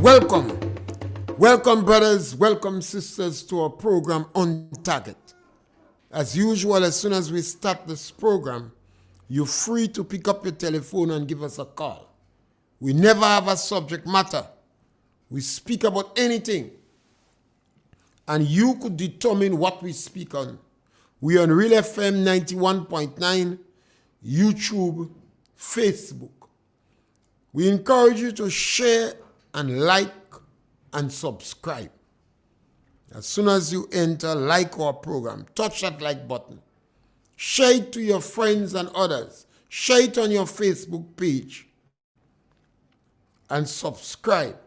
Welcome. Welcome, brothers. Welcome, sisters, to our program On Target. As usual, as soon as we start this program, you're free to pick up your telephone and give us a call. We never have a subject matter. We speak about anything. And you could determine what we speak on. We are on RealFM 91.9, YouTube, Facebook. We encourage you to share and like and subscribe. As soon as you enter, like our program, touch that like button. Share it to your friends and others. Share it on your Facebook page. And subscribe.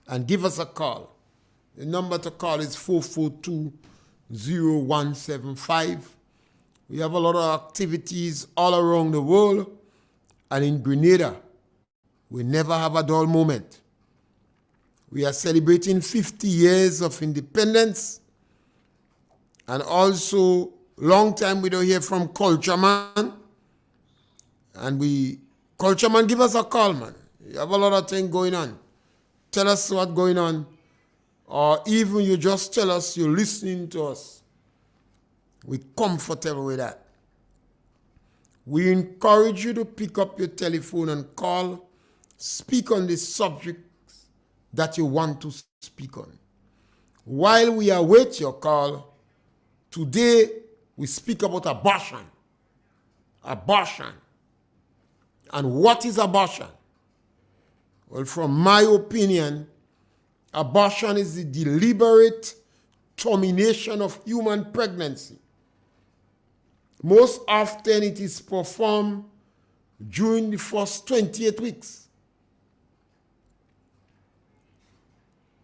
And give us a call. The number to call is 442-0175. We have a lot of activities all around the world. And in Grenada, we never have a dull moment. We are celebrating 50 years of independence. And also, long time we don't hear from Culture Man. And Culture Man, give us a call, man. You have a lot of things going on. Tell us what's going on. Or even you just tell us you're listening to us. We're comfortable with that. We encourage you to pick up your telephone and call. Speak on the subjects that you want to speak on. While we await your call, today we speak about abortion. Abortion. And what is abortion? Well, from my opinion, abortion is the deliberate termination of human pregnancy. Most often it is performed during the first 28 weeks.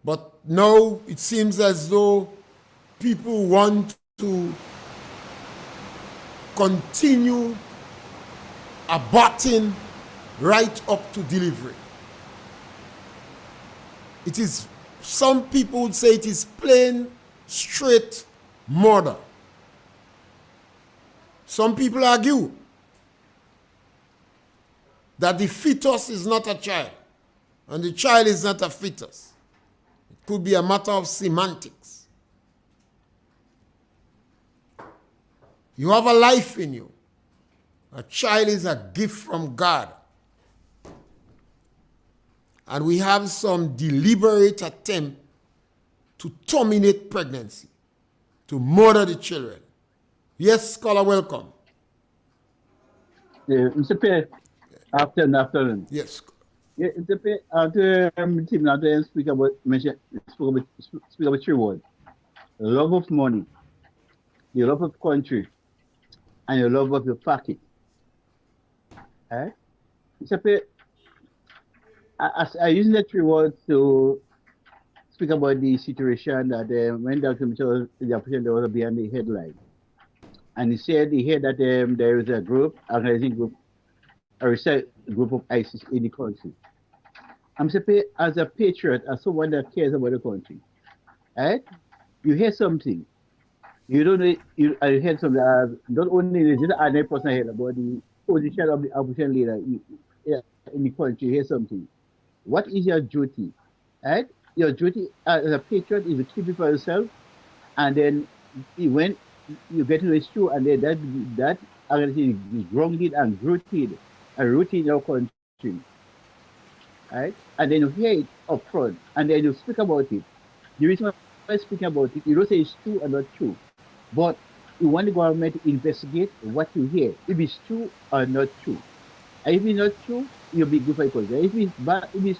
But now it seems as though people want to continue aborting right up to delivery. It is, some people would say it is plain, straight murder. Some people argue that the fetus is not a child and the child is not a fetus. It could be a matter of semantics. You have a life in you. A child is a gift from God. And we have some deliberate attempt to terminate pregnancy, to murder the children. Yes, scholar, welcome. Mr. Pierre, afternoon. Yes. Yeah, Mr. Pierre, after speak about three words: love of money, the love of country, and the love of your pocket. Eh? Mr. Pierre, I use the three words to speak about the situation that when Dr. Mitchell, the opposition, was behind the headline. And he said he heard that there is a group, organizing group, a research group of ISIS in the country. I'm saying, as a patriot, as someone that cares about the country, right? You hear something. You don't know, you heard something. Not only is it another person heard about the position of the opposition leader in the country, you hear something. What is your duty? Right? Your duty as a patriot is to keep it for yourself, and then when you get to the issue, and then that organization is grounded and rooted in your country, right? And then you hear it up front, and then you speak about it. The reason why I'm speaking about it, you don't say it's true or not true, but you want the government to investigate what you hear, if it's true or not true. And if it's not true, you'll be good for the country. If it's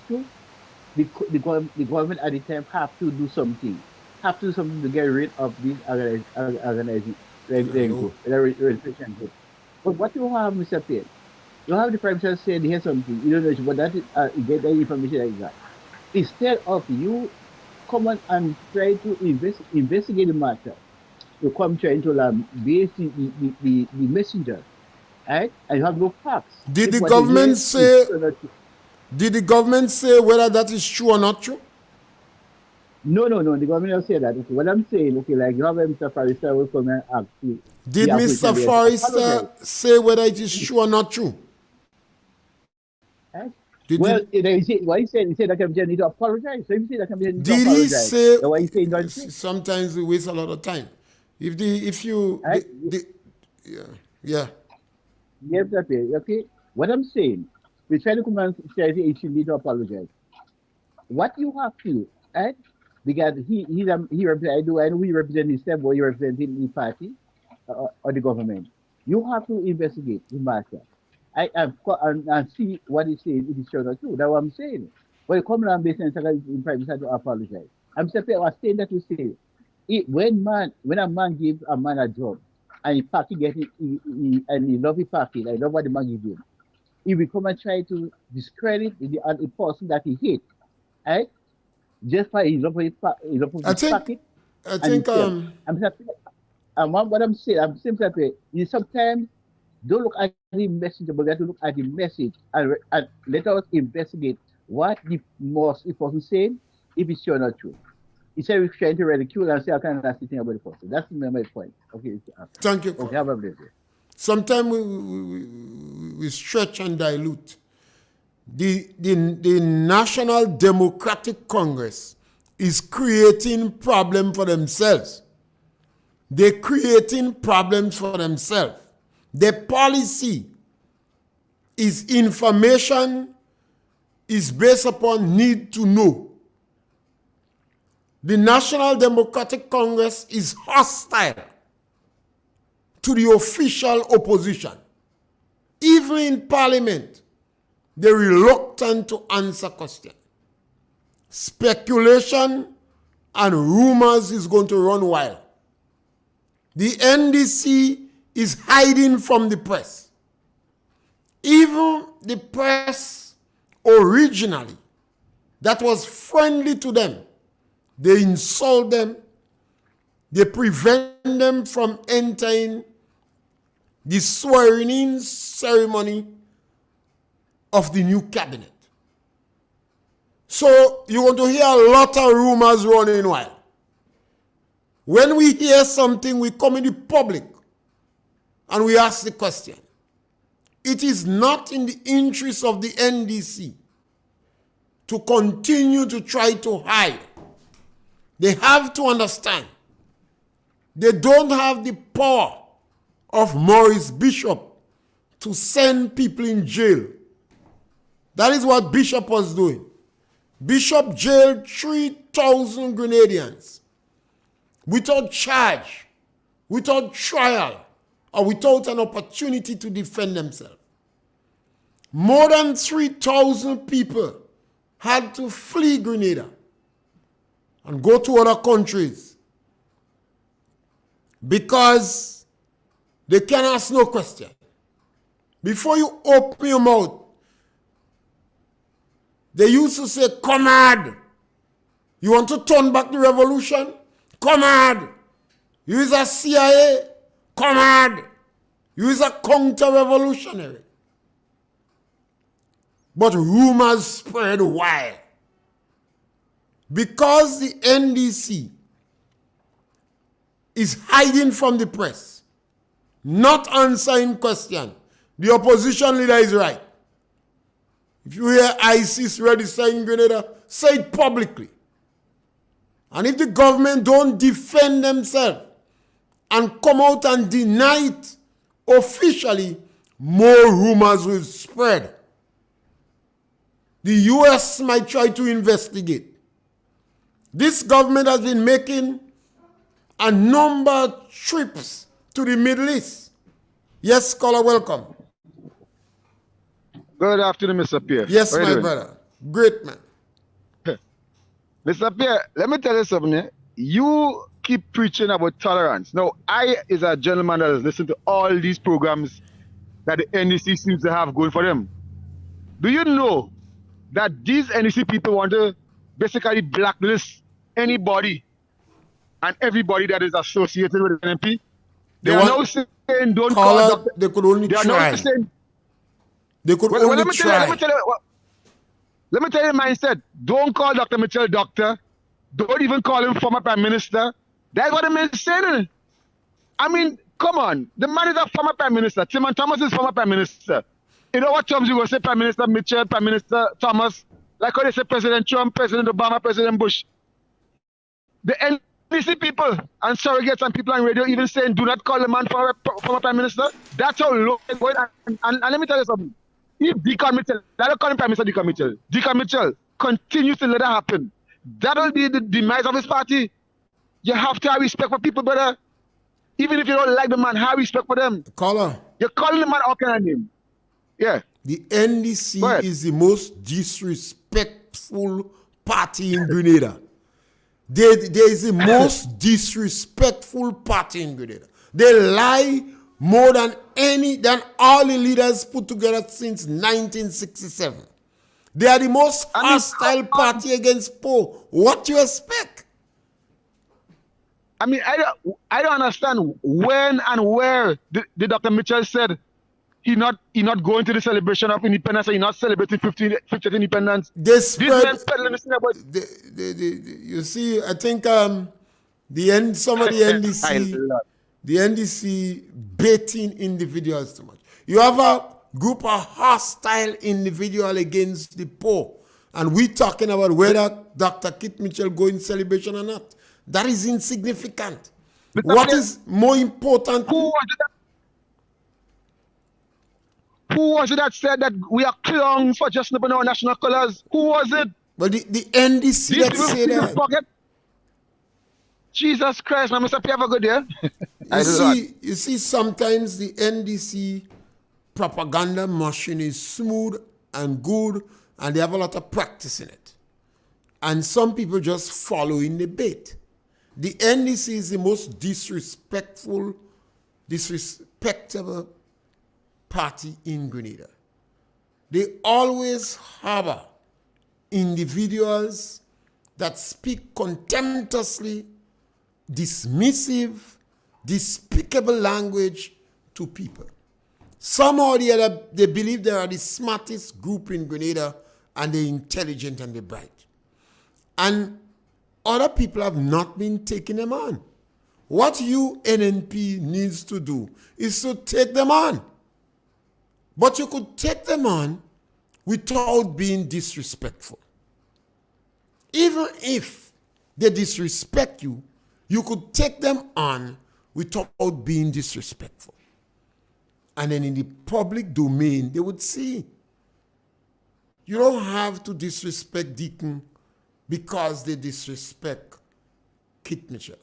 true, the government at the time have to do something. Have to do something to get rid of this organizing group. But what you have, Mr. Pierre, you have the Prime Minister saying here's something, you don't know, but that is, you get that information like that. Instead of you come on and try to investigate the matter, you come trying to base the messenger, right? And you have no facts. Did the government say? Did the government say whether that is true or not true? No. The government will say that. Okay, what I'm saying, okay, like you have Mr. Forrester will come and ask you. Did Mr. Forrester say whether it is true or not true? Well, what he said that Commissioner need to apologize. So if you say that Commissioner need to Did he apologize, say? then what he saying don't say. Sometimes we waste a lot of time. If you, Right? yeah. Yes, okay. What I'm saying, we try to come and say he should need to apologize. What you have to, right? Because he represent, and we represent himself, or he representing the party or the government. You have to investigate the matter. And see what he's saying, if it's true or true. That's what I'm saying. But you come around based on in private to apologize. I'm saying that to say, when a man gives a man a job and he party get it, and he love the party, I love what the man give him. He will come and try to discredit the person that he hate, right? Just by his love of his pocket. I think what I'm saying, I'm simply is sometimes don't look at the message, but we have to look at the message and let us investigate what the person saying, if it's true or not true. Instead of trying to ridicule and say, I can't ask anything about the person. That's my point. Okay. Thank you. Okay, have a blessed day. Sometimes we stretch and dilute. The National Democratic Congress is creating problems for themselves. They're creating problems for themselves. Their policy is information is based upon need to know. The National Democratic Congress is hostile to the official opposition. Even in Parliament, they're reluctant to answer questions. Speculation and rumors is going to run wild. The NDC is hiding from the press. Even the press originally that was friendly to them, they insult them, they prevent them from entering the swearing-in ceremony of the new cabinet. So you're going to hear a lot of rumors running wild. When we hear something, we come in the public and we ask the question. It is not in the interest of the NDC to continue to try to hide. They have to understand they don't have the power of Maurice Bishop to send people in jail. That is what Bishop was doing. Bishop jailed 3,000 Grenadians without charge, without trial, or without an opportunity to defend themselves. More than 3,000 people had to flee Grenada and go to other countries because they can ask no question. Before you open your mouth, they used to say, comrade, you want to turn back the revolution? Comrade, you is a CIA? Comrade, you is a counter-revolutionary. But rumors spread wild. Because the NDC is hiding from the press, not answering questions, the opposition leader is right. If you hear ISIS registering Grenada, say it publicly. And if the government don't defend themselves and come out and deny it officially, more rumors will spread. The US might try to investigate. This government has been making a number of trips to the Middle East. Yes, caller, welcome. Good afternoon, Mr. Pierre. Yes, my brother. Great, man. Mr. Pierre, let me tell you something. You keep preaching about tolerance. Now, I is a gentleman that has listened to all these programs that the NDC seems to have going for them. Do you know that these NDC people want to basically blacklist anybody and everybody that is associated with an MP? They are now saying don't call Dr. They could only try. They could only try. Let me tell you my mindset. Don't call Dr. Mitchell doctor. Don't even call him former prime minister. That's what the man saying. I mean, come on. The man is a former prime minister. Timon Thomas is former prime minister. In what terms you going to say Prime Minister Mitchell, Prime Minister Thomas, like how they say President Trump, President Obama, President Bush. The NDC people and surrogates and people on radio even saying, do not call the man for a Prime Minister. That's how low it's going. And let me tell you something. If Deacon Mitchell, I don't call him Prime Minister Deacon Mitchell continues to let that happen, that will be the demise of his party. You have to have respect for people, brother. Even if you don't like the man, have respect for them. Caller. You're calling the man all kind of name. Yeah. The NDC is the most disrespectful party in Grenada. There is the most disrespectful party in Grenada. They lie more than all the leaders put together since 1967. They are the most hostile party against Poe. What do you expect? I mean, I don't understand when and where the Dr. Mitchell said he not going to the celebration of independence and he not celebrating 50th independence. They spread, you see, I think some of the NDC baiting individuals too much. You have a group of hostile individuals against the poor, and we talking about whether Dr. Kit Mitchell go in celebration or not. That is insignificant. What is more important? Who was it that said that we are clowns for just our national colors? Who was it? But the NDC that say that. Jesus Christ, man, Mr. Pierre, have a good day. You see, sometimes the NDC propaganda machine is smooth and good, and they have a lot of practice in it. And some people just follow in the bait. The NDC is the most disrespectful, disrespectable party in Grenada. They always harbor individuals that speak contemptuously, dismissive, despicable language to people. Somehow or the other, they believe they are the smartest group in Grenada and they're intelligent and they're bright. And other people have not been taking them on. What you, NNP, needs to do is to take them on. But you could take them on without being disrespectful. Even if they disrespect you, you could take them on without being disrespectful. And then in the public domain, they would see. You don't have to disrespect Deacon because they disrespect Kit Mitchell.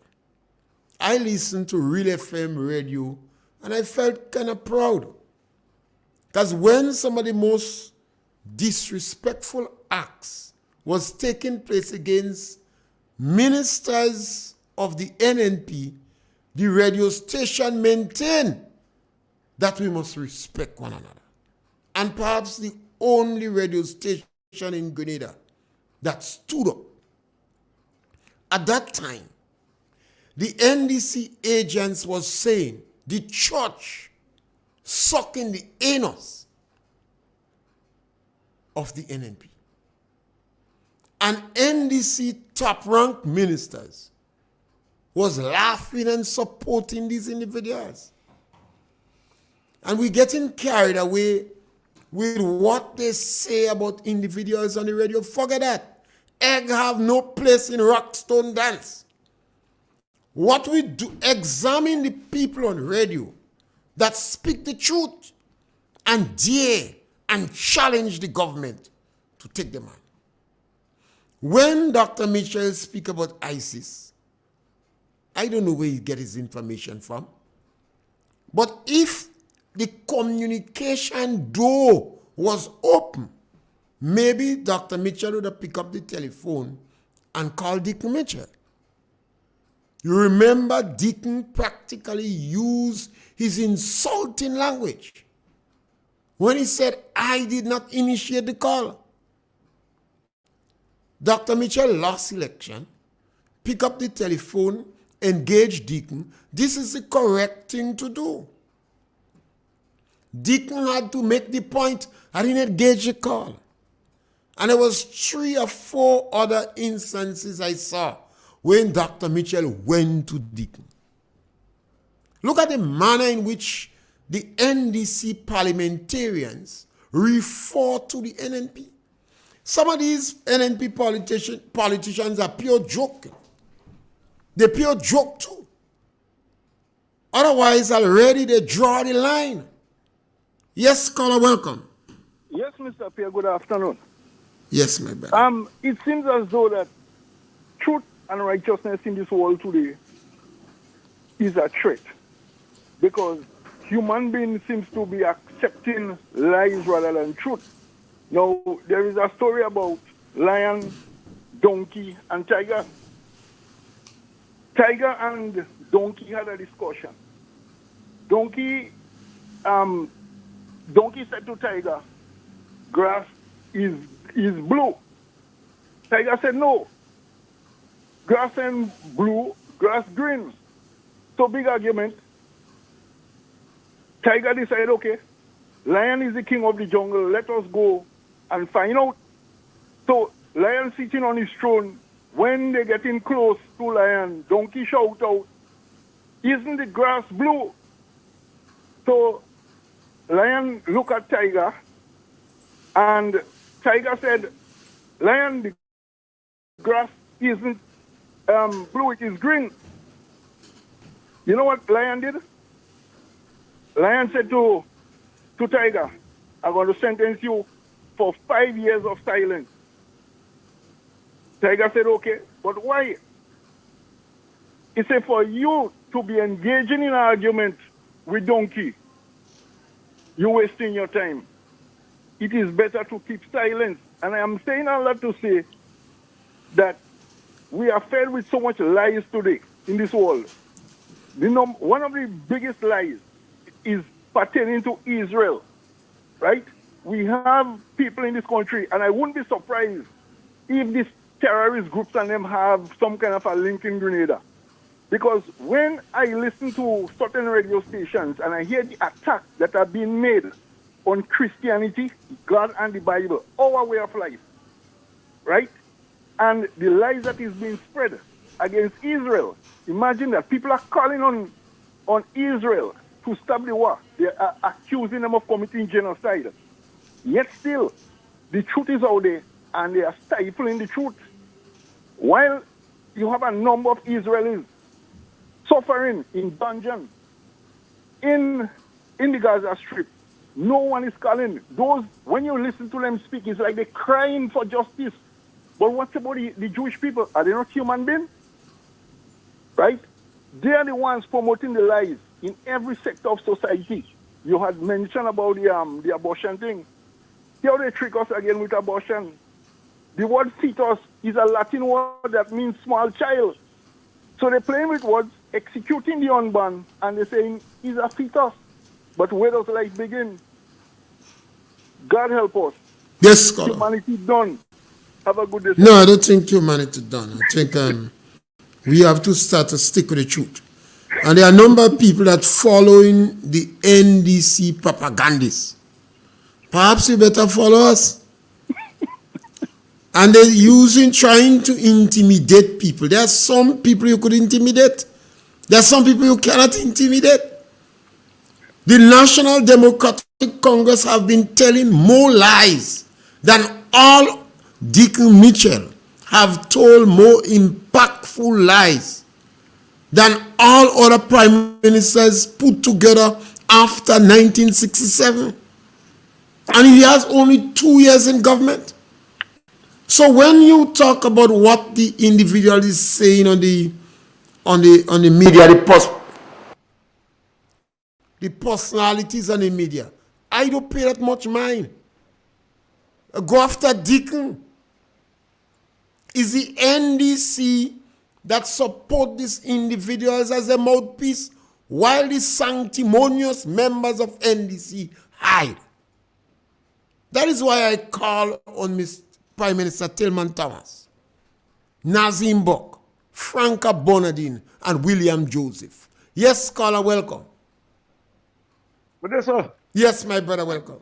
I listened to RealFM radio and I felt kind of proud. Because when some of the most disrespectful acts was taking place against ministers of the NNP, the radio station maintained that we must respect one another. And perhaps the only radio station in Grenada that stood up. At that time, the NDC agents was saying the church sucking the anus of the NNP. And NDC top-ranked ministers was laughing and supporting these individuals. And we're getting carried away with what they say about individuals on the radio. Forget that. Egg have no place in Rockstone dance. What we do, examine the people on radio that speak the truth and dare and challenge the government to take them on. When Dr. Mitchell speak about ISIS, I don't know where he get his information from. But if the communication door was open, maybe Dr. Mitchell would have picked up the telephone and called Deacon Mitchell. You remember Deacon practically used his insulting language when he said, I did not initiate the call. Dr. Mitchell lost election, pick up the telephone, engage Deacon. This is the correct thing to do. Deacon had to make the point, I didn't engage the call. And there was 3 or 4 other instances I saw when Dr. Mitchell went to Deacon. Look at the manner in which the NDC parliamentarians refer to the NNP. Some of these NNP politicians are pure joking. They pure joke too. Otherwise, already they draw the line. Yes, caller, welcome. Yes, Mr. Pierre, good afternoon. Yes, my brother. It seems as though that truth and righteousness in this world today is a threat because human beings seems to be accepting lies rather than truth. Now, there is a story about lion, donkey, and tiger. Tiger and donkey had a discussion. Donkey said to tiger, grass is blue. Tiger said, no. Grass and blue, grass green. So big argument. Tiger decided, okay, lion is the king of the jungle. Let us go and find out. So lion sitting on his throne. When they get in close to lion, donkey shout out, isn't the grass blue? So lion look at tiger, and tiger said, lion, the grass isn't blue, it is green. You know what lion did? Lion said to tiger, I'm going to sentence you for 5 years of silence. Tiger said, okay, but why? He said, for you to be engaging in argument with donkey, you're wasting your time. It is better to keep silence. And I am saying all that to say that we are fed with so much lies today in this world. One of the biggest lies is pertaining to Israel, right? We have people in this country, and I wouldn't be surprised if these terrorist groups and them have some kind of a link in Grenada. Because when I listen to certain radio stations and I hear the attacks that are being made on Christianity, God and the Bible, our way of life, right? And the lies that is being spread against Israel. Imagine that people are calling on Israel to stop the war. They are accusing them of committing genocide. Yet still, the truth is out there, and they are stifling the truth. While you have a number of Israelis suffering in dungeons, in the Gaza Strip, no one is calling. Those, when you listen to them speak, it's like they're crying for justice. But what about the Jewish people? Are they not human beings? Right? They are the ones promoting the lies in every sector of society. You had mentioned about the abortion thing. Here they trick us again with abortion. The word fetus is a Latin word that means small child. So they're playing with words, executing the unborn, and they're saying he's a fetus. But where does life begin? God help us. Yes, scholar. Humanity done. Have a good day. No, I don't think humanity done. I think we have to start to stick with the truth. And there are a number of people that following the NDC propagandists. Perhaps you better follow us. And they're trying to intimidate people. There are some people you could intimidate. There are some people you cannot intimidate. The National Democratic Congress have been telling more lies than all Deacon Mitchell have told more impactful lies than all other prime ministers put together after 1967. And he has only 2 years in government. So when you talk about what the individual is saying on the media, the personalities on the media, I don't pay that much mind. Go after Deacon. Is the NDC that support these individuals as a mouthpiece while the sanctimonious members of NDC hide? That is why I call on Mr. Prime Minister Tillman Thomas, Nazim Bok, Franca Bonadine, and William Joseph. Yes, caller, welcome. Good day, sir. Yes, my brother, welcome.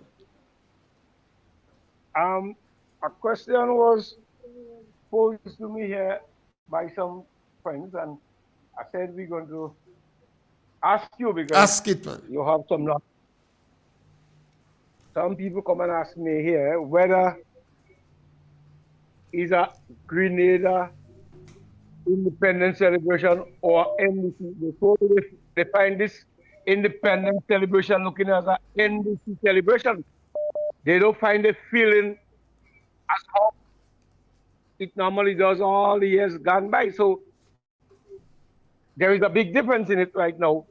A question was posed to me here by some friends, and I said we're going to ask you because ask it, man. you have some knowledge. some people come and ask me here whether it's a Grenada independence celebration or NDC. They totally define this independence celebration looking as an NDC celebration. They don't find a feeling as how it normally does all the years gone by. So there is a big difference in it right now.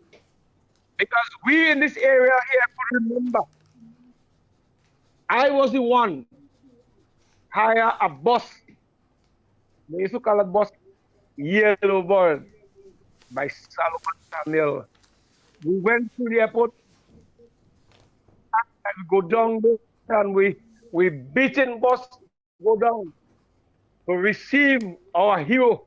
Because we in this area here could remember, I was the one hire a bus. They used to call a bus Yellow Bird by Solomon Samuel. We went to the airport and we go down there and we beaten bus go down to receive our hero.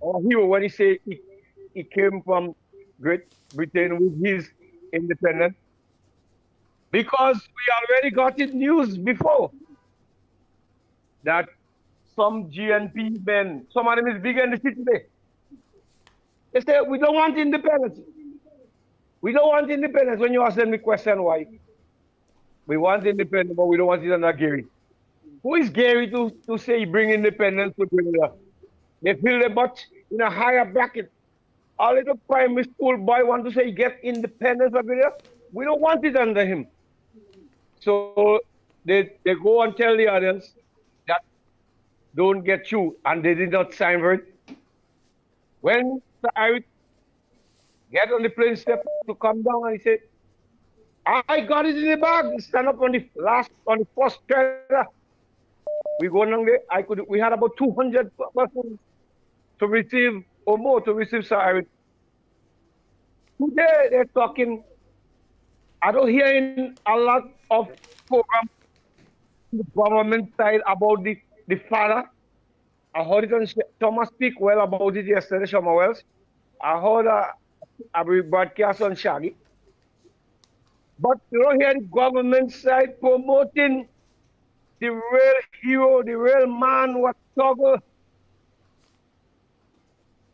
Our hero, when he say he came from Great Britain with his independence, because we already got it news before that some GNP men, some of them is big in the city today. They say, we don't want independence. We don't want independence. When you ask them the question why, we want independence, but we don't want it under Gary. Who is Gary to say bring independence to Grenada? They fill the butt in a higher bracket. Our little primary school boy want to say get independence of Grenada. We don't want it under him. So they go and tell the others that don't get you, and they did not sign for it. When I get on the plane step to come down, and he said, I got it in the bag. Stand up on the first trailer. We go down there. We had about 200 persons to receive or more to receive Sir. Today they're talking. I don't hear in a lot of programs on the government side about the father. I heard it on Thomas speak well about it yesterday, Shama Wells. I heard a broadcast on Shaggy. But you don't hear the government side promoting the real hero, the real man who struggle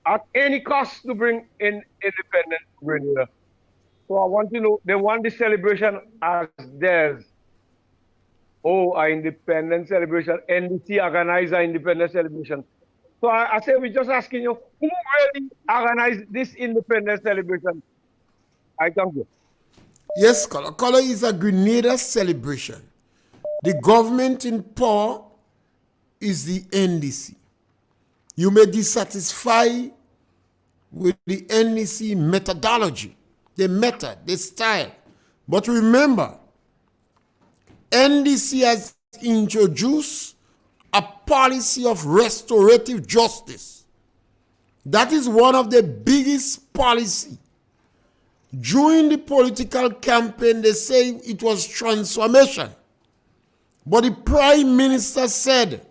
at any cost to bring in independence to Grenada. So I want to know, they want the celebration as theirs. Oh, our independence celebration, NDC organize our independence celebration. So I say, we're just asking you, who really organized this independence celebration? I thank you. Yes, Color. Color is a Grenada celebration. The government in power is the NDC. You may be dissatisfied with the NDC methodology, the method, the style. But remember, NDC has introduced a policy of restorative justice. That is one of the biggest policies. During the political campaign, they say it was transformation. But the Prime Minister said,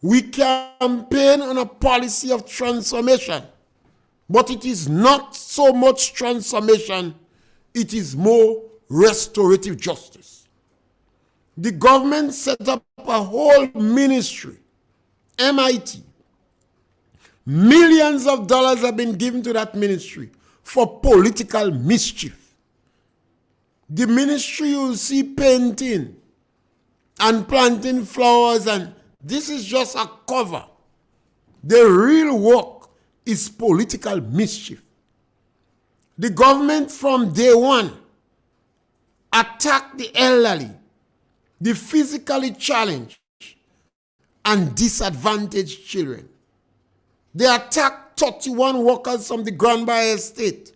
we campaign on a policy of transformation. But it is not so much transformation, it is more restorative justice. The government set up a whole ministry, MIT. Millions of dollars have been given to that ministry for political mischief. The ministry, you see painting and planting flowers, and this is just a cover. The real work is political mischief. The government from day one attacked the elderly, the physically challenged, and disadvantaged children. They attacked 31 workers from the Grand Bay estate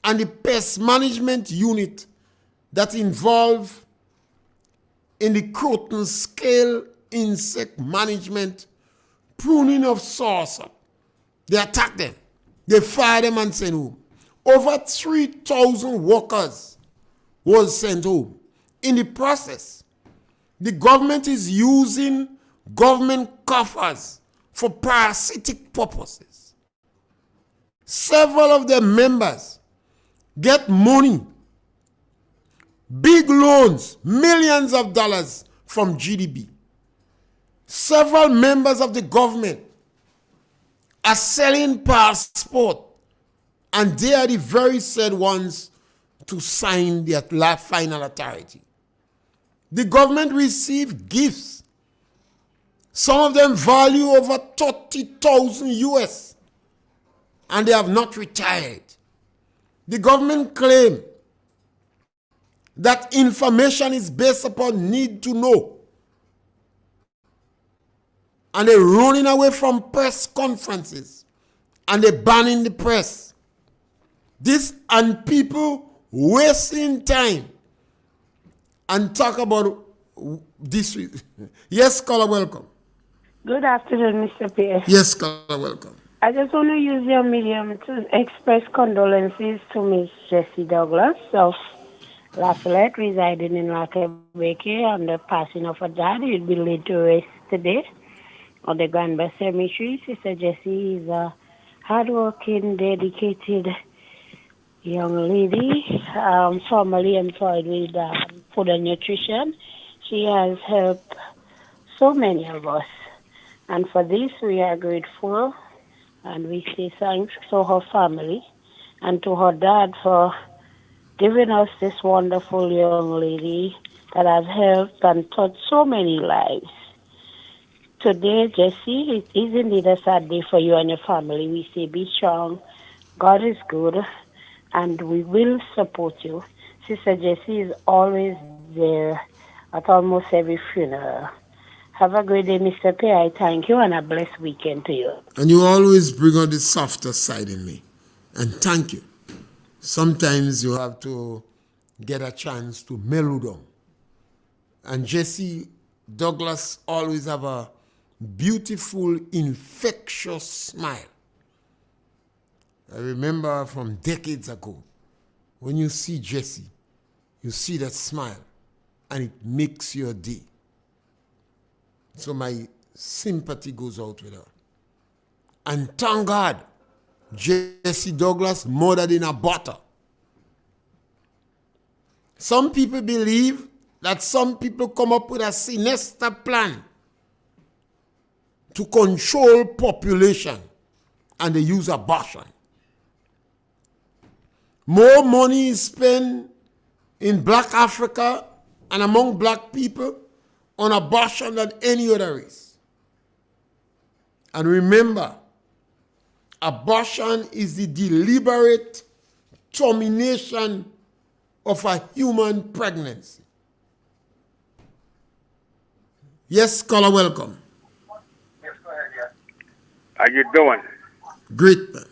and the pest management unit that involved in the Croton scale insect management, pruning of saucer. They attacked them. They fired them and sent home. Over 3,000 workers was sent home. In the process, the government is using government coffers for parasitic purposes. Several of their members get money, big loans, millions of dollars from GDP. Several members of the government are selling passport, and they are the very said ones to sign the final authority. The government received gifts. Some of them value over 30,000 US, and they have not retired. The government claim that information is based upon need to know, and they're running away from press conferences, and they're banning the press. This and people wasting time and talk about this. Yes, caller, welcome. Good afternoon, Mr. Pierre. Yes, caller, welcome. I just want to use your medium to express condolences to Miss Jessie Douglas of Lafayette, residing in Lakebeke, on the passing of her dad. He will be laid to rest today on the Granby Cemetery. Sister Jessie is a hardworking, dedicated young lady, formerly employed with food and nutrition. She has helped so many of us. And for this, we are grateful, and we say thanks to her family and to her dad for giving us this wonderful young lady that has helped and touched so many lives. Today, Jessie, it is indeed a sad day for you and your family. We say be strong, God is good, and we will support you. Sister Jessie is always there at almost every funeral. Have a great day, Mr. Pierre. I thank you, and a blessed weekend to you. And you always bring out the softer side in me. And thank you. Sometimes you have to get a chance to mellow down. And Jessie Douglas always have a beautiful, infectious smile. I remember from decades ago, when you see Jessie, you see that smile, and it makes your day. So my sympathy goes out with her. And thank God, Jessie Douglas murdered in a bottle. Some people believe that some people come up with a sinister plan to control population, and they use abortion. More money is spent in Black Africa and among Black people on abortion than any other race. And remember, abortion is the deliberate termination of a human pregnancy. Yes, caller, welcome. Yes, go ahead, yeah. How you doing? Great, man.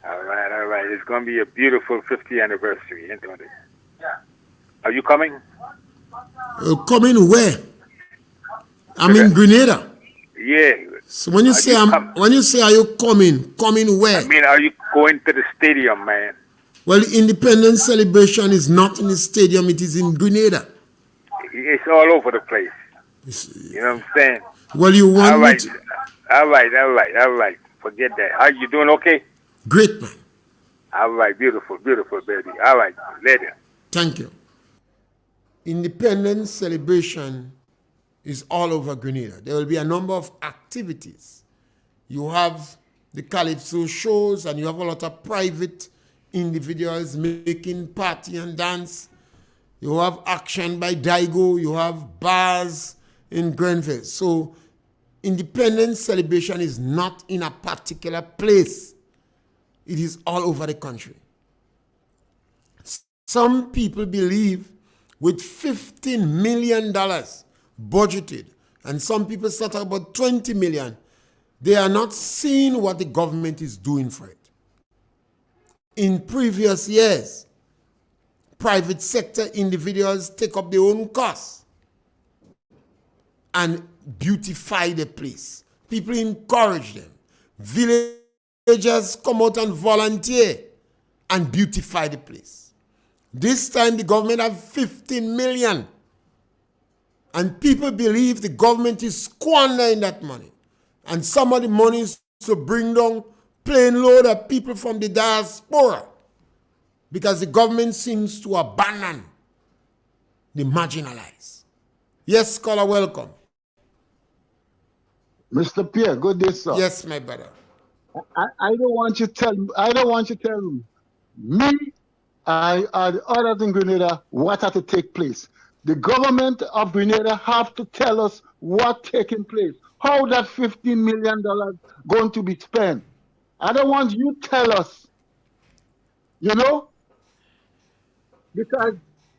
All right. It's going to be a beautiful 50th anniversary, isn't it? Yeah. Are you coming? Coming where? I'm in Grenada. Yeah. So when you say are you coming where? I mean, are you going to the stadium, man? Well, the Independence celebration is not in the stadium, it is in Grenada. It's all over the place. You know what I'm saying? Well, you want all right. me to... All right. Forget that. How you doing? Okay? Great, man. All right. Beautiful, baby. All right. Later. Thank you. Independence celebration is all over Grenada. There will be a number of activities. You have the calypso shows, and you have a lot of private individuals making party and dance. You have action by Daigo. You have bars in Grenville. So independence celebration is not in a particular place. It is all over the country. Some people believe with $15 million budgeted, and some people start about $20 million, they are not seeing what the government is doing for it. In previous years, private sector individuals take up their own costs and beautify the place. People encourage them. Villagers come out and volunteer and beautify the place. This time the government have 15 million. And people believe the government is squandering that money. And some of the money is to bring down plane load of people from the diaspora. Because the government seems to abandon the marginalized. Yes, caller, welcome. Mr. Pierre, good day, sir. Yes, my brother. I don't want you to tell me or the others in Grenada what had to take place. The government of Grenada have to tell us what taking place, how that $15 million going to be spent. I don't want you tell us, because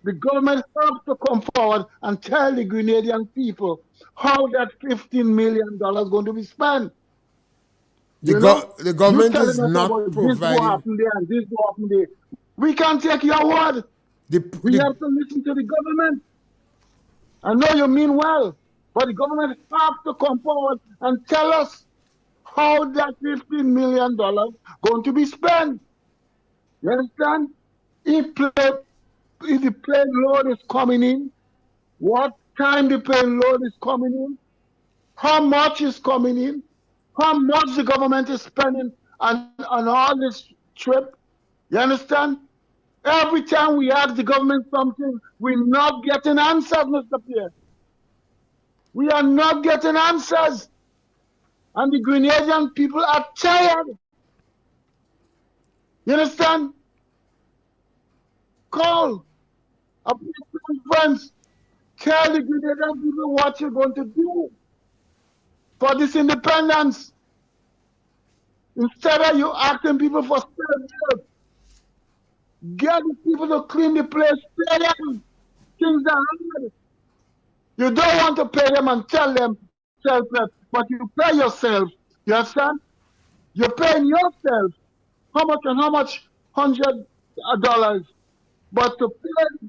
the government has to come forward and tell the Grenadian people how that $15 million going to be spent. The You government telling is us not about this will providing. happen there and this will happen there. We can't take your word. We The, have to listen to the government. I know you mean well, but the government have to come forward and tell us how that $15 million going to be spent. You understand? If the plane load is coming in, what time the plane load is coming in, how much is coming in, how much the government is spending on all this trip. You understand? Every time we ask the government something, we're not getting answers, Mr. Pierre. We are not getting answers. And the Grenadian people are tired. You understand? Call a conference. Tell the Grenadian people what you're going to do for this independence. Instead of you asking people for self-help, get the people to clean the place, pay them. Things are hard. You don't want to pay them and tell them self-help, but you pay yourself. You understand? You're paying yourself. How much and how much? $100. But to pay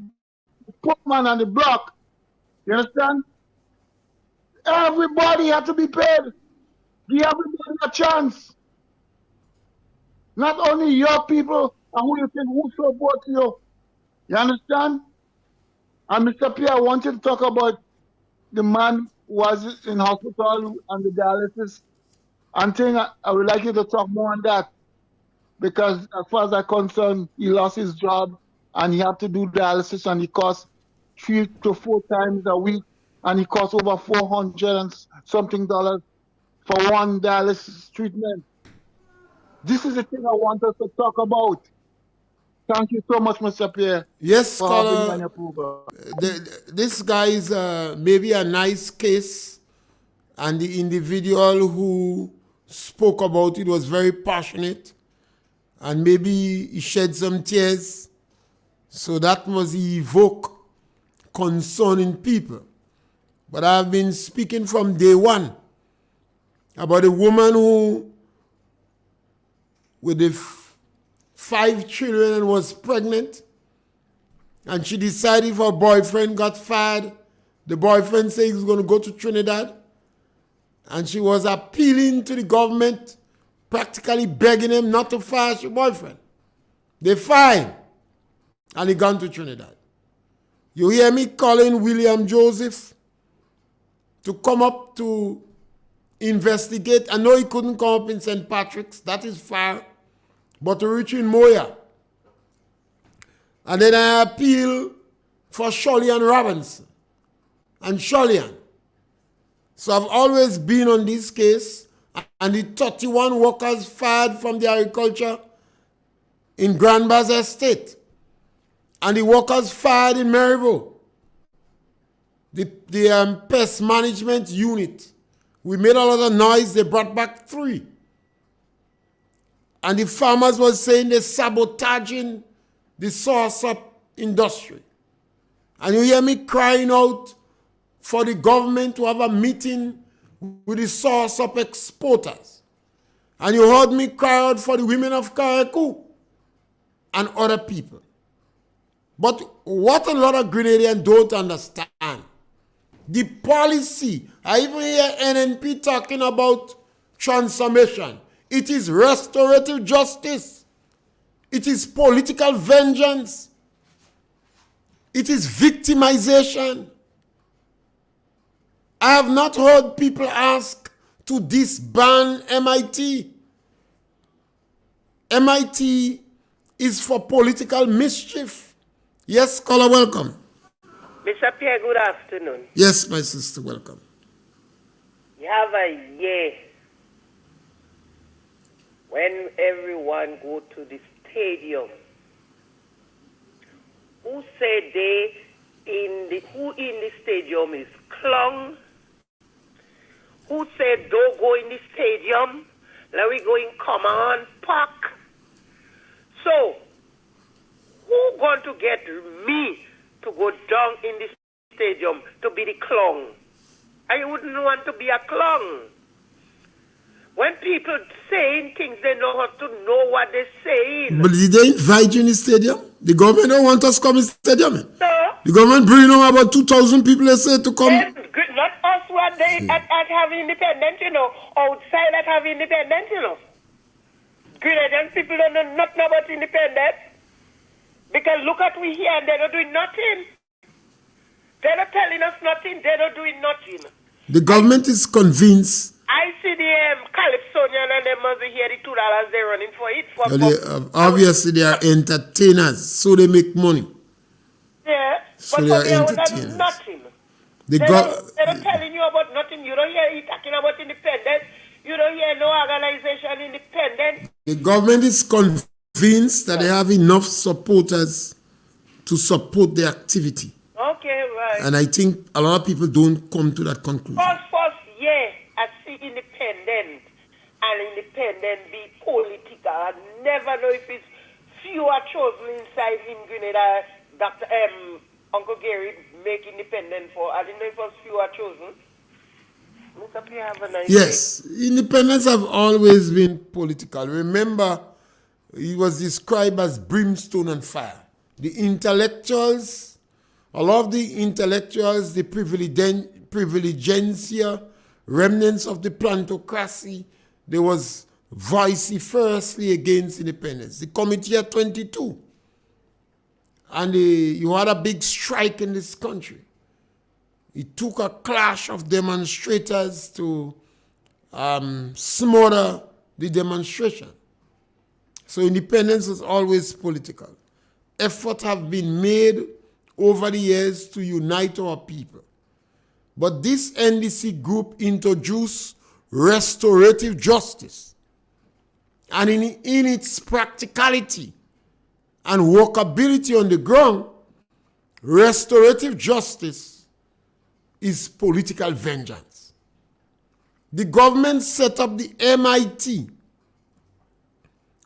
the poor man on the block, you understand? Everybody has to be paid. Give everybody a chance. Not only your people and who you think who support you. You understand? And Mr. Pierre, I wanted to talk about the man who was in hospital and the dialysis. And I would like you to talk more on that. Because as far as I'm concerned, he lost his job and he had to do dialysis and he cost 3 to 4 times a week and he cost over $400 and something for one dialysis treatment. This is the thing I want us to talk about. Thank you so much, Mr. Pierre. yes, for having me on scholar. your program. This guy is maybe a nice case, and the individual who spoke about it was very passionate, and maybe he shed some tears. So that must evoke concern in people. But I've been speaking from day one about a woman who, with the 5 children and was pregnant, and she decided if her boyfriend got fired, the boyfriend said he was going to go to Trinidad, and she was appealing to the government, practically begging him not to fire her boyfriend. They fired, and he gone to Trinidad. You hear me calling William Joseph to come up to investigate. I know he couldn't come up in St. Patrick's, that is far, but to reach in Moya. And then I appeal for Sholian Robinson and Sholian. So I've always been on this case, and the 31 workers fired from the agriculture in Grand Bazaar Estate, and the workers fired in Maryville, the pest management unit. We made a lot of noise, they brought back 3. And the farmers were saying they're sabotaging the sauce-up industry. And you hear me crying out for the government to have a meeting with the sauce-up exporters. And you heard me cry out for the women of Karakou and other people. But what a lot of Grenadians don't understand, the policy, I even hear NNP talking about transformation. It is restorative justice. It is political vengeance. It is victimization. I have not heard people ask to disband MIT. MIT is for political mischief. Yes, caller, welcome. Mr. Pierre, good afternoon. Yes, my sister, welcome. You have a year when everyone go to the stadium. Who said they who in the stadium is clown? Who said don't go in the stadium? Let we go in command park. So, who going to get me to go down in the stadium to be the clown? I wouldn't want to be a clown. When people saying things, they know how to know what they're saying. But did they invite you in the stadium? The government don't want us to come in the stadium. No. The government bring on about 2,000 people, they say, to come. Not us what they at have independence, outside that have independence, Grenadian people don't know nothing about independence. Because look at we here and they're not doing nothing. They're not telling us nothing, they're not doing nothing. The government is convinced. I see the Calypsonian and them must be here, the $2 they're running for it. Obviously, they are entertainers, so they make money. Yeah, so but they are for entertainers. nothing. They're not telling you about nothing. You don't hear it talking about independence. You don't hear no organization independent. The government is convinced that they have enough supporters to support their activity. Okay, right. And I think a lot of people don't come to that conclusion. First, yeah, I see independent and independent be political. I never know if it's few are chosen inside in Grenada. Dr. Uncle Gary make independent for. I didn't know if it was few are chosen. Mr. Pierre, have a nice Yes, day. independents have always been political. Remember, it was described as brimstone and fire. The intellectuals, a lot of the intellectuals, the privilegencia, remnants of the plantocracy, there was vociferously against independence. The Committee of 22. And you had a big strike in this country. It took a clash of demonstrators to smother the demonstration. So independence is always political. Efforts have been made over the years to unite our people. But this NDC group introduced restorative justice. And in its practicality and workability on the ground, restorative justice is political vengeance. The government set up the MIT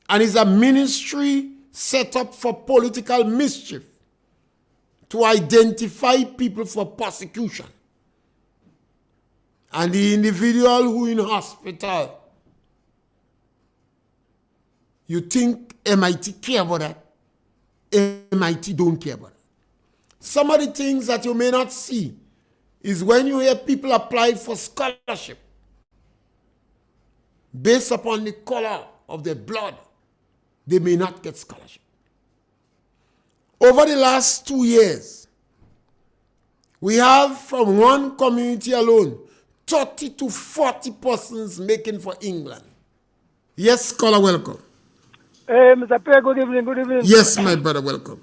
and is a ministry set up for political mischief to identify people for prosecution. And the individual who in hospital, you think MIT care about that? MIT don't care about it. Some of the things that you may not see is when you hear people apply for scholarship based upon the color of their blood, they may not get scholarship. Over the last 2 years, we have from one community alone 30 to 40 persons making for England. Yes, scholar, welcome. Mr. Pierre, good evening, good evening. Yes, my brother, welcome.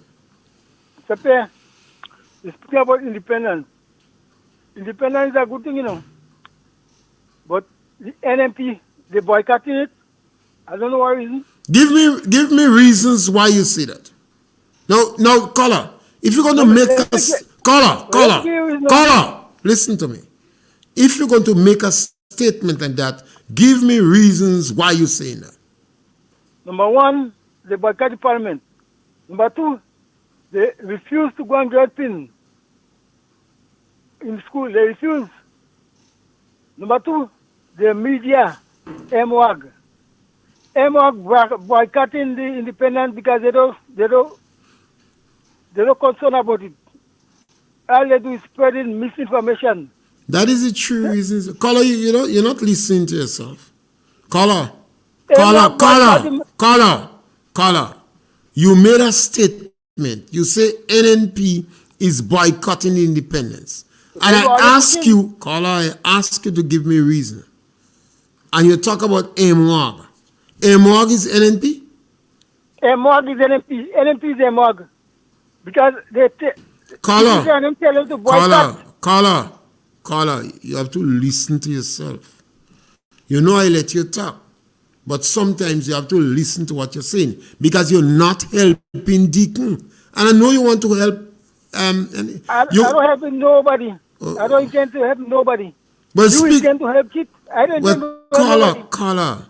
Mr. Pierre, you're speaking about independence. Independence is a good thing, But the NMP, they boycotting it. I don't know why reason. Give me reasons why you say that. No, caller. If you're going to make us caller, listen to me. If you're going to make a statement like that, give me reasons why you're saying that. Number one, they boycott the parliament. Number two, they refuse to go and get pin in school. They refuse. Number two, the media, MWAG. MWAG boycotting the independence because they don't concern about it. All they do is spreading misinformation. That is the true reason. Caller, you're not listening to yourself. Caller. You made a statement. You say NNP is boycotting independence. And I ask you to give me a reason. And you talk about MWAG. MWAG is NNP? MWAG is NNP. NNP is MWAG. Because they Caller, you have to listen to yourself. You know I let you talk. But sometimes you have to listen to what you're saying because you're not helping Deacon. And I know you want to help And I don't help nobody. I don't intend to help nobody. but You intend to help kids. I don't intend well, to help nobody. caller,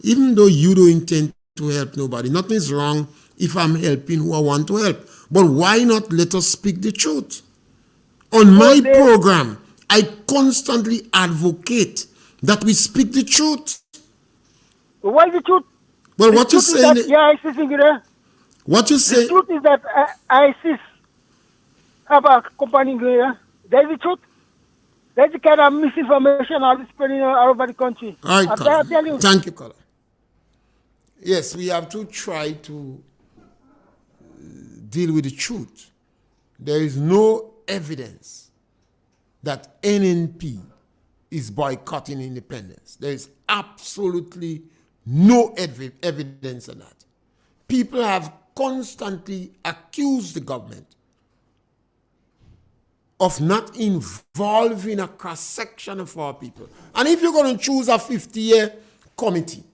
even though you don't intend to help nobody, nothing's wrong if I'm helping who I want to help. But why not let us speak the truth? On my program, I constantly advocate that we speak the truth. What is the truth? Well, what you saying? Yeah, ISIS in there. What you say? The truth is that ISIS have a company in there. That's the truth. That's the kind of misinformation all is spreading all over the country. All right, I'm trying to tell you. Thank you, caller. Yes, we have to try to deal with the truth. There is no evidence that NNP is boycotting independence. There is absolutely no evidence of that. People have constantly accused the government of not involving a cross-section of our people. And if you're going to choose a 50-year committee,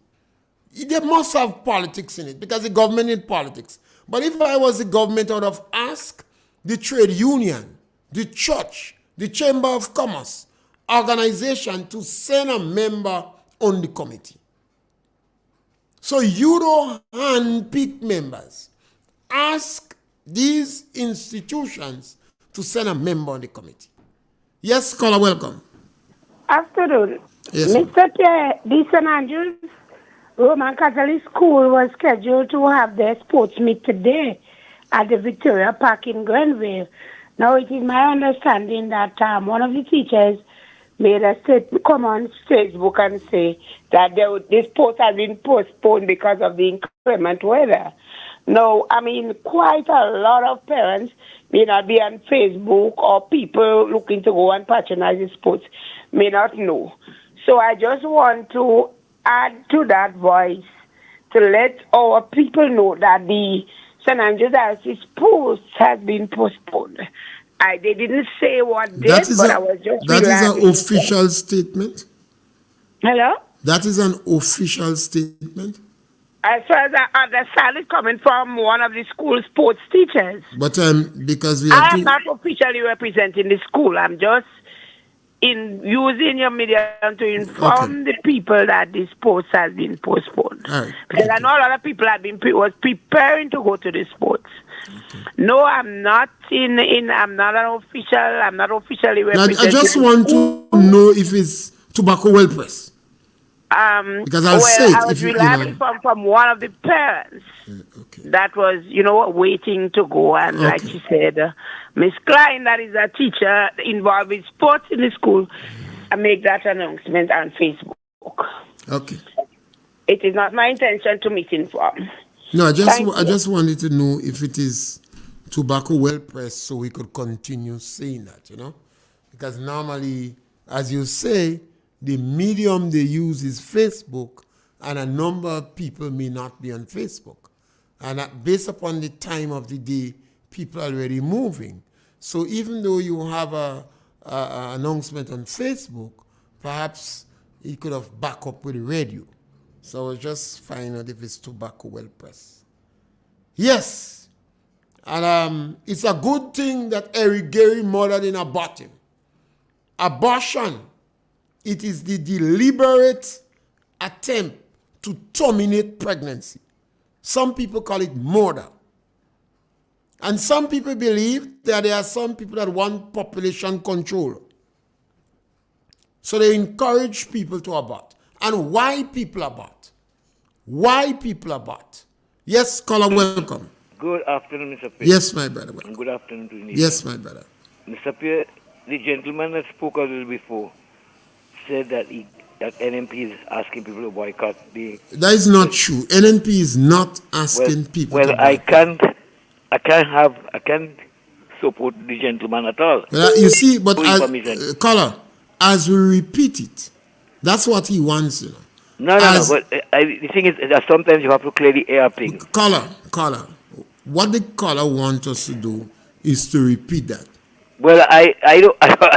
they must have politics in it because the government is politics. But if I was the government, I would have asked the trade union, the church, the Chamber of Commerce, organization to send a member on the committee. So you don't handpick members. Ask these institutions to send a member on the committee. Yes, caller, welcome. Afternoon. Yes, Mr. Pierre, the St. Andrews Roman Catholic School was scheduled to have their sports meet today at the Victoria Park in Grenville. Now, it is my understanding that one of the teachers made a statement, come on Facebook and say that the sports has been postponed because of the inclement weather. No, I mean, quite a lot of parents may not be on Facebook, or people looking to go and patronize the sports may not know. So I just want to add to that voice to let our people know that the St. Andrews Diocese sports has been postponed. They didn't say what date, but I was just That is an official statement? Hello? That is an official statement? As far as I understand it, coming from one of the school sports teachers. But because we have I am not officially representing the school. I'm just using your media to inform the people that the sports has been postponed. Right. Because I know a lot of people was preparing to go to the sports. Okay. No, I'm not I'm not an official. I'm not officially representing. I just want to know if it's tobacco well pressed. Because I was relying from one of the parents that was, waiting to go. And like she said, Miss Klein, that is a teacher involved with sports in the school, I make that announcement on Facebook. Okay. It is not my intention to misinform. No, I just wanted to know if it is tobacco well pressed so we could continue saying that, Because normally, as you say, the medium they use is Facebook, and a number of people may not be on Facebook. And based upon the time of the day, people are already moving. So even though you have an announcement on Facebook, perhaps you could have back up with the radio. So I was just finding out if it's tobacco well pressed. Yes. And it's a good thing that Eric Gary murdered in aborting. Abortion. It is the deliberate attempt to terminate pregnancy. Some people call it murder. And some people believe that there are some people that want population control. So they encourage people to abort. And why people abort? Why people abort? Yes, caller, welcome. Good afternoon, Mr. Pierre. Yes, my brother. Welcome. Good afternoon to you. Yes, my brother. Mr. Pierre, the gentleman that spoke a little before said that NNP is asking people to boycott the... That is not true. NNP is not asking people to boycott. I can't support the gentleman at all. You see, but caller, as we repeat it, that's what he wants, No, but the thing is that sometimes you have to clear the air thing. Caller, what the caller wants us to do is to repeat that. Well, I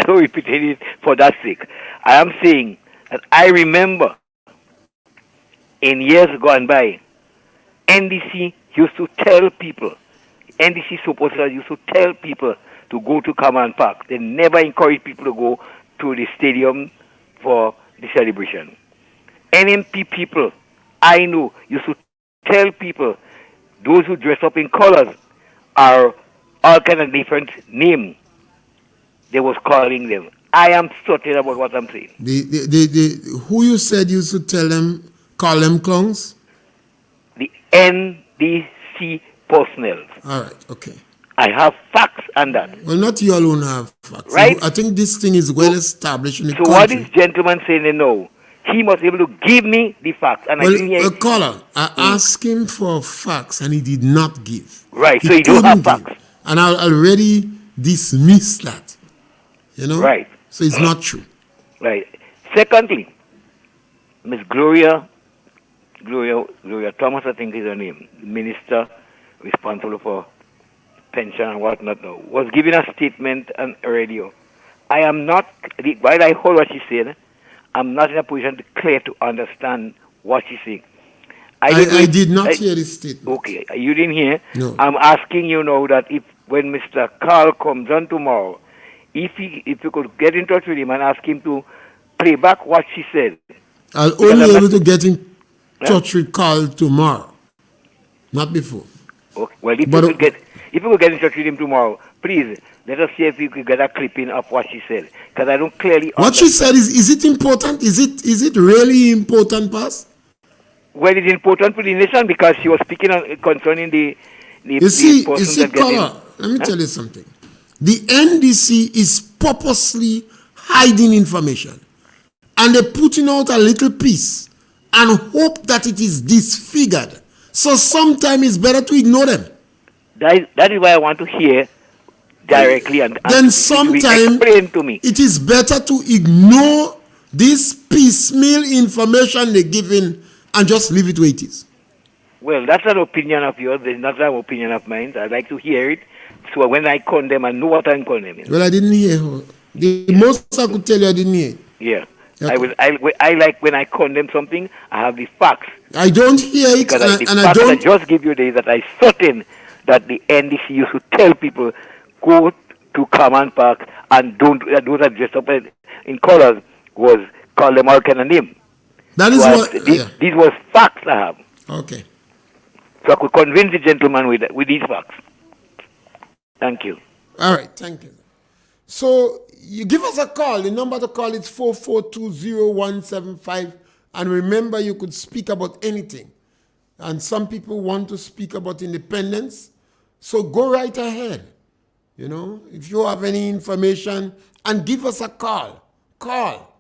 don't repeat it for that sake. I am saying that I remember in years gone by, NDC used to tell people, NDC supporters used to tell people to go to Command Park. They never encourage people to go to the stadium for the celebration. NMP people, I know, used to tell people those who dress up in colors are all kind of different names. They was calling them. I am certain about what I'm saying. Who you said used to call them clowns? The NDC personnel. All right, okay. I have facts on that. Well, not you alone have facts. Right? I think this thing is well established in the country. So what this gentleman saying now, he must be able to give me the facts. And well, caller, I asked him for facts and he did not give. Right, so he don't have facts. And I already dismissed that. You know? Right. So it's not true. Right. Secondly, Miss Gloria Thomas, I think is her name, the minister responsible for pension and whatnot now, was giving a statement on radio. I am not, while I heard what she said, I'm not in a position to clear to understand what she said. I did not hear this statement. Okay, you didn't hear? No. I'm asking you now that when Mr. Carl comes on tomorrow, if you could get in touch with him and ask him to play back what she said. I'll only be able to get in touch with Carl tomorrow, not before. Okay. Well, if you could get in touch with him tomorrow, please let us see if we could get a clipping of what she said, because I don't clearly. What she said is it important? Is it really important, Pass? Well, it's important for the nation because she was speaking concerning the. You see, caller. Let me tell you something. The NDC is purposely hiding information, and they're putting out a little piece and hope that it is disfigured. So sometimes it's better to ignore them. That is why I want to hear directly and then sometimes explain to me. It is better to ignore this piecemeal information they're giving and just leave it where it is. Well, that's an opinion of yours. It's not an opinion of mine. I'd like to hear it. So when I condemn, I know what I'm condemning. Well, I didn't hear her. The most I could tell you, I didn't hear it. Yeah. Okay. I like when I condemn something, I have the facts. I don't hear it, because I don't. I just give you that I certain that the NDC used to tell people go to Command Park and don't those that dressed up in colors was call them all kind of name. That is what these was facts I have. Okay. So I could convince the gentleman with these facts. Thank you. All right, thank you. So you give us a call. The number to call is 4420175. And remember, you could speak about anything. And some people want to speak about independence. So go right ahead. You know, if you have any information, and give us a call. Call.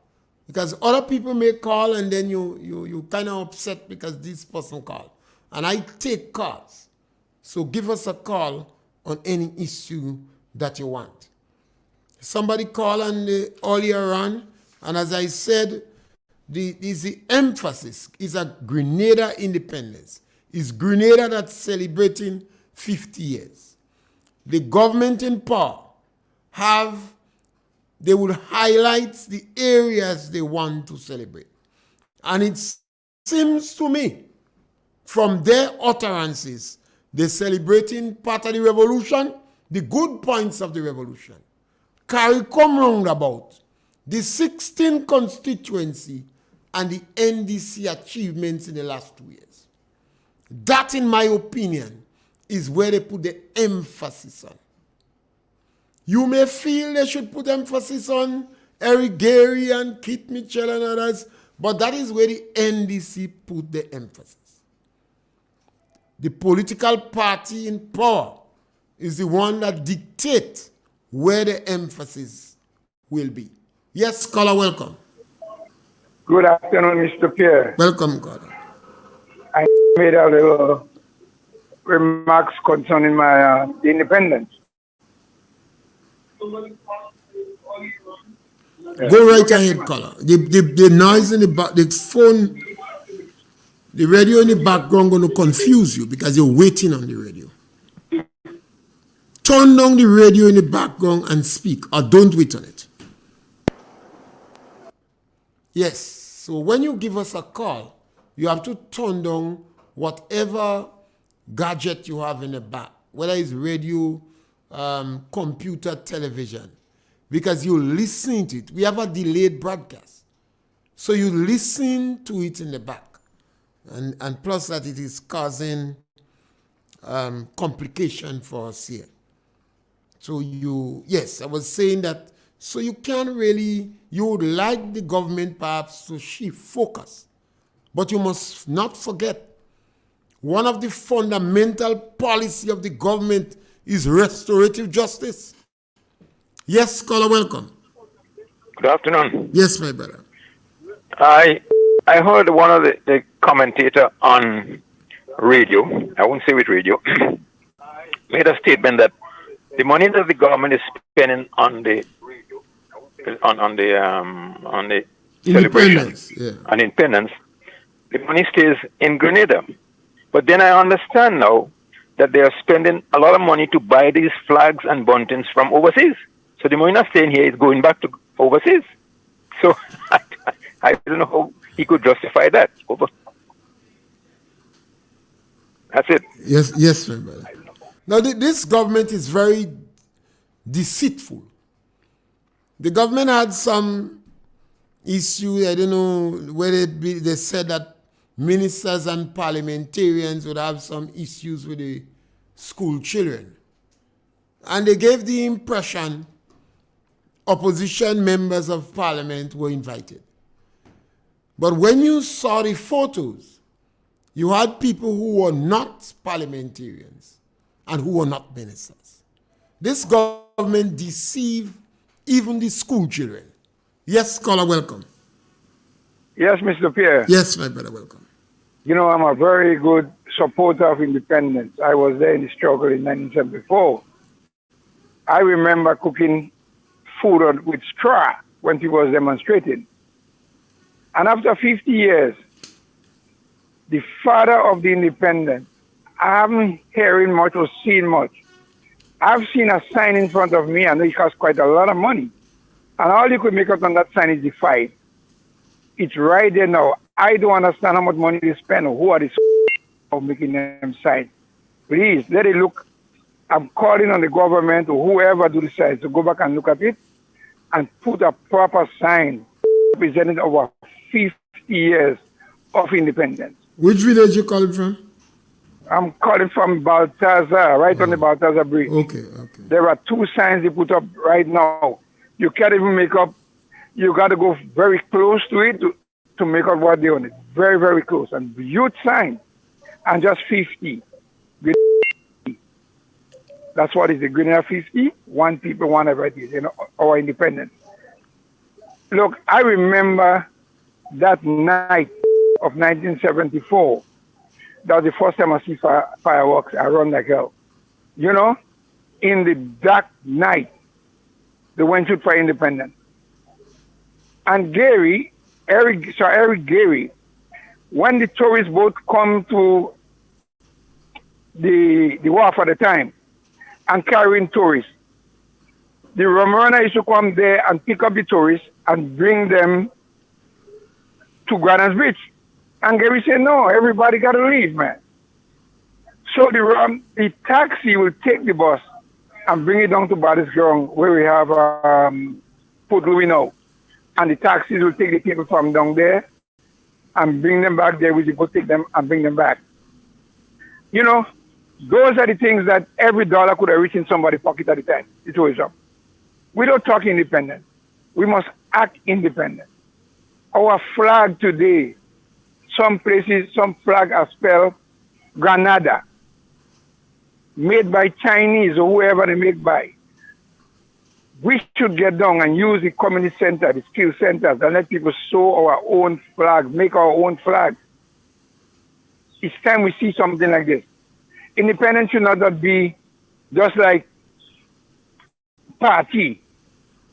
Because other people may call and then you kind of upset because this person called. And I take calls. So give us a call on any issue that you want. Somebody called on the earlier on, and as I said, the emphasis is a Grenada independence. It's Grenada that's celebrating 50 years. The government in power they will highlight the areas they want to celebrate. And it seems to me, from their utterances, they're celebrating part of the revolution, the good points of the revolution. Carry come round about the 16th constituency and the NDC achievements in the last 2 years. That, in my opinion, is where they put the emphasis on. You may feel they should put emphasis on Eric Gary and Kit Mitchell and others, but that is where the NDC put the emphasis. The political party in power is the one that dictates where the emphasis will be. Yes, caller, welcome. Good afternoon, Mr. Pierre. Welcome, caller. I made a little remarks concerning my independence. Go right ahead, caller. The noise in the back, the phone, the radio in the background going to confuse you because you're waiting on the radio. Turn down the radio in the background and speak, or don't wait on it. Yes, so when you give us a call, you have to turn down whatever gadget you have in the whether it's radio, computer, television, because you listen to it. We have a delayed broadcast. So you listen to it in the back. And plus that it is causing complication for us here. So yes, I was saying that, so you can't really, you would like the government perhaps to shift focus, but you must not forget, one of the fundamental policy of the government is restorative justice. Yes, caller, welcome. Good afternoon. Yes, my brother. I heard one of the commentator on radio, I won't say with radio, made a statement that the money that the government is spending on the celebration and independence, the money stays in Grenada. But then I understand now that they are spending a lot of money to buy these flags and buntings from overseas. So the money not staying here is going back to overseas. So I don't know how he could justify that. That's it. Yes, my brother. Now, this government is very deceitful. The government had some issue, I don't know whether they said that ministers and parliamentarians would have some issues with the school children. And they gave the impression opposition members of parliament were invited. But when you saw the photos, you had people who were not parliamentarians and who were not ministers. This government deceived even the school children. Yes, caller, welcome. Yes, Mr. Pierre. Yes, my brother, welcome. You know, I'm a very good supporter of independence. I was there in the struggle in 1974. I remember cooking food with straw when people was demonstrating. And after 50 years, the father of the independence, I haven't hearing much or seen much. I've seen a sign in front of me, and it costs quite a lot of money. And all you could make out on that sign is the fight. It's right there now. I don't understand how much money they spend or who are these of making them sign. Please, let it look. I'm calling on the government or whoever do the signs to go back and look at it and put a proper sign representing over 50 years of independence. Which village you calling from? I'm calling from Baltazar, right on the Baltazar Bridge. Okay. There are 2 signs they put up right now. You can't even make up. You got to go very close to it to make up what they on it. Very, very close. And huge sign. And just 50. That's what is the Grenada 50. One people, one everything. You know, our independence. Look, I remember that night of 1974. That was the first time I see fireworks. I run like hell. You know, in the dark night, they went to for independence. And Eric Gary, when the tourist boat come to the wharf at the time and carrying tourists, the Romarana used to come there and pick up the tourists and bring them to Granada Beach. And Gary said, no, everybody got to leave, man. So the taxi will take the bus and bring it down to Bardis Ground where we have Port Louis now. And the taxis will take the people from down there and bring them back there. We will take them and bring them back. You know, those are the things that every dollar could have reached in somebody's pocket at the time. The tourism. We don't talk independent. We must act independent. Our flag today, some places, some flag are spelled Granada, made by Chinese or whoever they make by. We should get down and use the community center, the skill centers, and let people sew our own flag, make our own flag. It's time we see something like this. Independence should not be just like party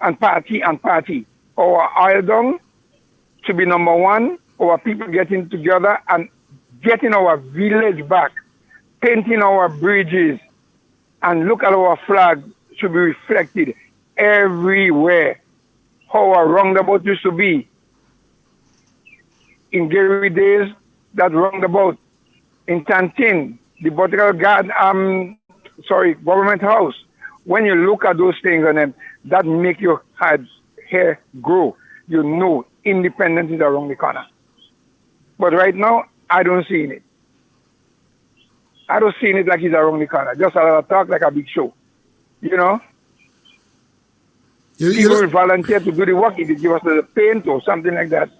and party and party. Our idol should be number one, our people getting together and getting our village back, painting our bridges, and look at our flag should be reflected everywhere. How a roundabout used to be. In Gary days, that roundabout. In Tantin, the botanical garden, government house. When you look at those things and then that make your hair grow, you know independence is around the corner. But right now, I don't see it. I don't see it like it's around the corner. Just a talk like a big show. You know? People will volunteer to do the work. If they give us the paint or something like that,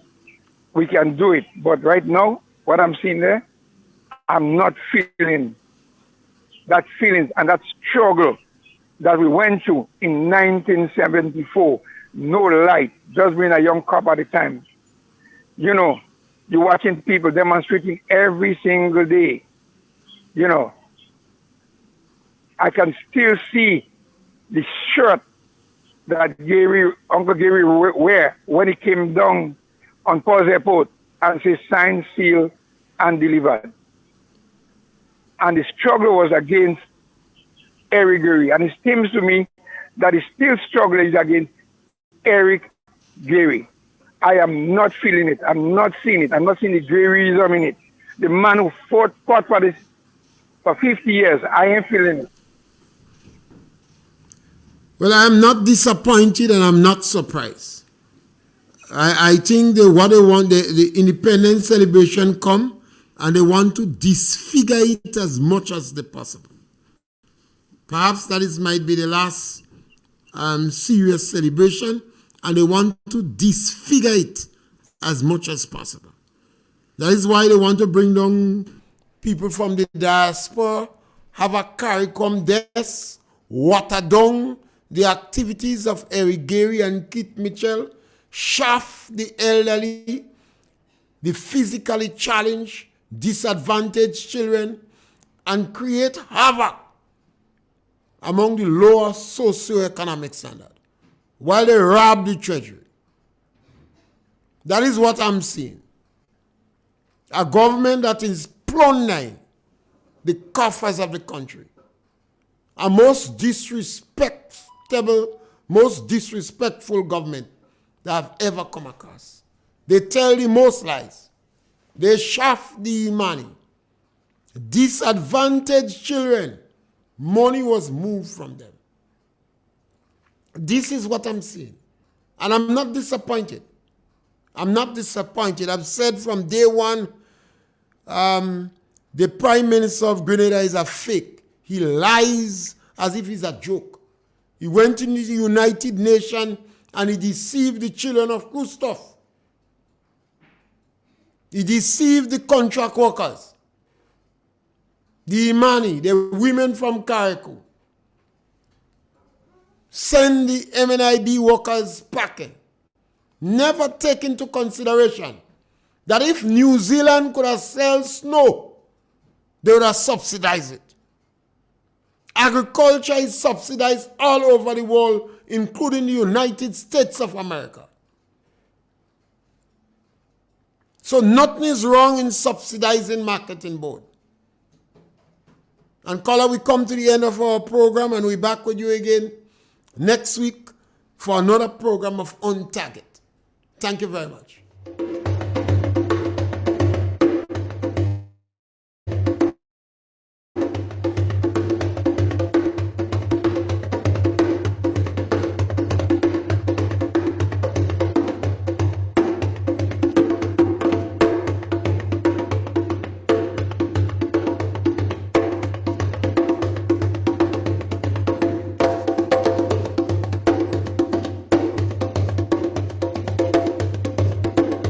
we can do it. But right now, what I'm seeing there, I'm not feeling that feeling and that struggle that we went through in 1974. No light, just being a young cop at the time. You know, you're watching people demonstrating every single day. You know, I can still see the shirt that Uncle Gary wear when he came down on Paul's Airport and say signed, sealed, and delivered. And the struggle was against Eric Gary. And it seems to me that he still struggling against Eric Gary. I am not feeling it. I'm not seeing it. I'm not seeing the Garyism in it. The man who fought for this for 50 years, I ain't feeling it. Well, I'm not disappointed and I'm not surprised. I think what they want, the independence celebration come and they want to disfigure it as much as possible. Perhaps that might be the last serious celebration and they want to disfigure it as much as possible. That is why they want to bring down people from the diaspora, have a CARICOM desk, water down the activities of Eric Gary and Keith Mitchell, shaft the elderly, the physically challenged, disadvantaged children, and create havoc among the lower socioeconomic standard while they rob the treasury. That is what I'm seeing. A government that is plundering the coffers of the country. A most disrespectful government that I've ever come across. They tell the most lies. They shaft the money. Disadvantaged children, money was moved from them. This is what I'm seeing. And I'm not disappointed. I'm not disappointed. I've said from day one, the Prime Minister of Grenada is a fake. He lies as if he's a joke. He went into the United Nations and he deceived the children of Christophe. He deceived the contract workers, the Imani, the women from Carriacou. Send the MNIB workers packing. Never take into consideration that if New Zealand could have sold snow, they would have subsidized it. Agriculture is subsidized all over the world, including the United States of America. So nothing is wrong in subsidizing marketing board. And caller, we come to the end of our program and we're back with you again next week for another program of On Target. Thank you very much.